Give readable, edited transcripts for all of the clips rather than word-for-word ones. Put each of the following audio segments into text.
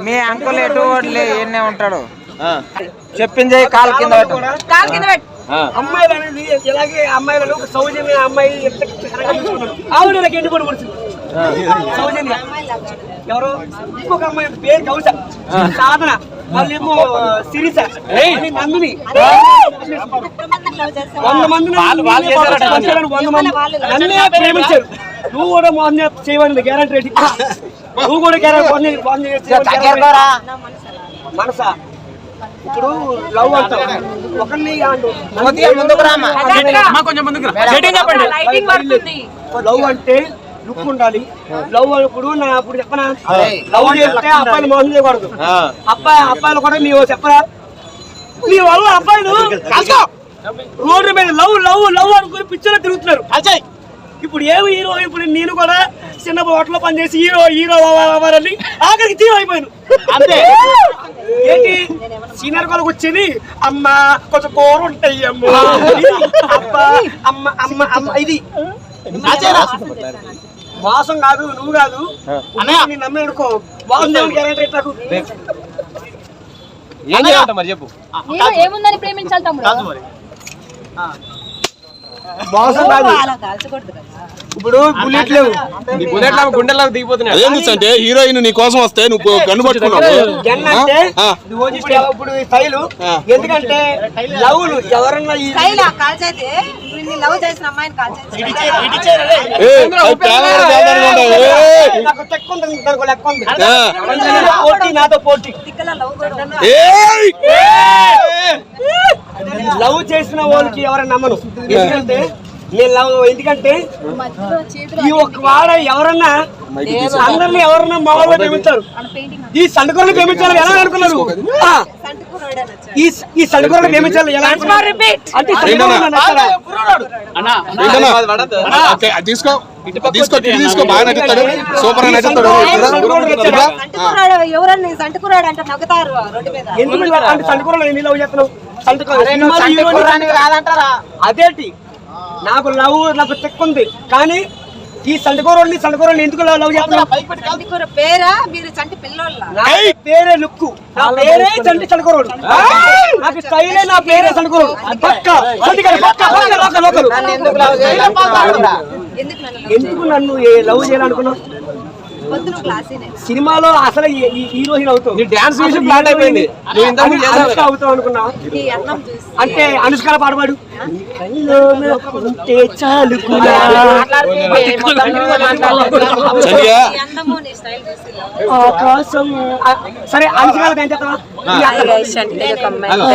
మీ uncle ఎటు ఎన్నే ఉంటాడు చెప్పింది కాలు కింద అమ్మాయిలు అనేది ఇలాగే అమ్మాయిలలో సౌజన్య అమ్మాయి ఆవిడ నాకు ఎండిపోయి పడుతుంది సౌజన్య ఎవరు ఇంకొక అమ్మాయి పేరు కౌశ సాధన వాళ్ళేమో సిరిస నందిని 100 మంది నన్నే ప్రేమించారు. నువ్వు కూడా మోహన్ చేయమని గ్యారంటీ రెడీ. నువ్వు కూడా మనసా ఇప్పుడు లవ్ అంటావు ఒకరిని లవ్ అంటే లుక్ ఉండాలి. లవ్ ఇప్పుడు నా అప్పుడు చెప్పనా లవ్ చేస్తే అబ్బాయిలు మోసం చేయకూడదు. అబ్బాయిలు కూడా నీవు చెప్పరా నీ వల్ల అబ్బాయిలు రోడ్డు మీద లవ్ లవ్ లవ్ అనుకుని పిక్చర్లో తిరుగుతున్నారు. ఇప్పుడు ఏమి హీరో ఇప్పుడు నేను కూడా చిన్న హోటల్లో పనిచేసి హీరో హీరో అవ్వాలని ఆఖరికి జీవ అయిపోయాను అంతే. ఏంటి సీనియర్ వాళ్ళకి వచ్చేది అమ్మ కొంచెం కూర ఉంటాయి అమ్మ అబ్బా అమ్మ అమ్మ అమ్మ ఇది మోసం కాదు. నువ్వు కాదు నేను నమ్మే అనుకో బాగుంది గ్యారెంటీ నాకు చెప్పు ఏముందని ప్రేమించాలి తమ్ముడు మోసం కాదు. ఇప్పుడు బుల్లెట్ లేవు గుండెల్లో దిగిపోతున్నాయి. హీరోయిన్ నీ కోసం వస్తే నువ్వు గన్ను పట్టుకున్నావు. ఇప్పుడు స్టైలు ఎందుకంటే లవ్ ఎవరన్నా నాతో పోటీ లవ్ చేసిన వాళ్ళకి ఎవరైనా నమ్మను. ఎందుకంటే నేను లవ్ ఎందుకంటే ఈ ఒక్క వాడ ఎవరన్నా అందరినీ ఎవరన్నా మామూలుగా ప్రేమించారు. ఈ సండుకూరని ప్రేమించాలి ఎలా అనుకున్నారు? ఈ సండుకూరని ప్రేమించాలి ఎలా అంటే తీసుకో తీసుకో బాగా నచ్చుతాడు సూపర్ గా నచ్చుతాడు. ఎందుకు అంటే సండుకూరలు ఎన్ని లవ్ చేస్తున్నావు? అదేంటి నాకు లవ్ నాకు చెక్కుంది కానీ ఈ సండుకూరని ఎందుకు లవ్ చేస్తున్నా? పేరే లుక్కు నా పేరే చంటి సండుకూరోడు. నాకు స్టైలే నా పేరే సండుకూరోడు. ఎందుకు నన్ను లవ్ చేయాలనుకున్నావు? సినిమాలో అసలు హీరోయిన్ అవుతావు అవుతావు అనుకున్నా అంటే అనుష్క పాడబాడు చాలు ఆకాశం సరే అనుష్క ఏం చెప్తావా?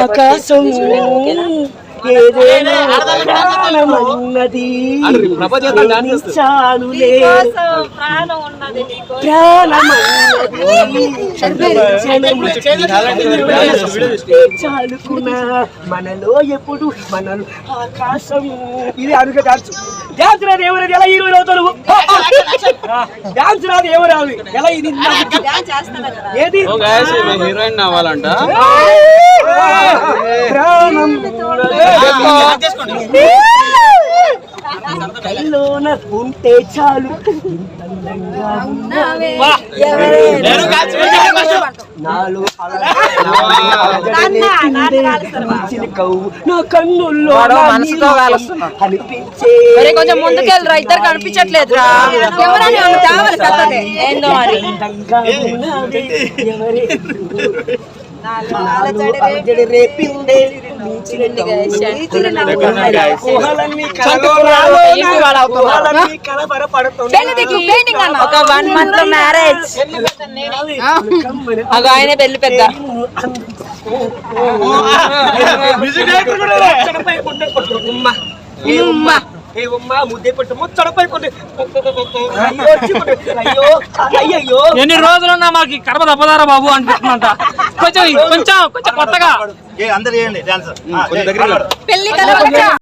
ఆకాశం ఏదేనది చాలులే చాలుకున్నా మనలో ఎప్పుడు మనలో ఆకాశం. ఇది అనుక డాన్స్ డాన్స్ రాదు ఎవరు ఎలా హీరోయిన్ అవుతారు? డాన్స్ రాదు ఎవరు రాదు ఎలా ఇది ఏది హీరోయిన్ అవ్వాలంట. ప్రాణం కల్లోన ఉంటే చాలు నాలో నా కన్నుల్లో అనిపించే కొంచెం ముందుకెళ్ళరా ఇద్దరు కనిపించట్లేదురా ఏందో మరి ఒక 1 month మ్యారేజ్ ఆయన పెళ్లి పెద్ద ఎన్ని రోజులున్నా మాకు కడప తప్పదారా బాబు అంటున్నంట. కొంచెం కొంచెం కొత్తగా అందరూ చేయండి డాన్స్. పెళ్లి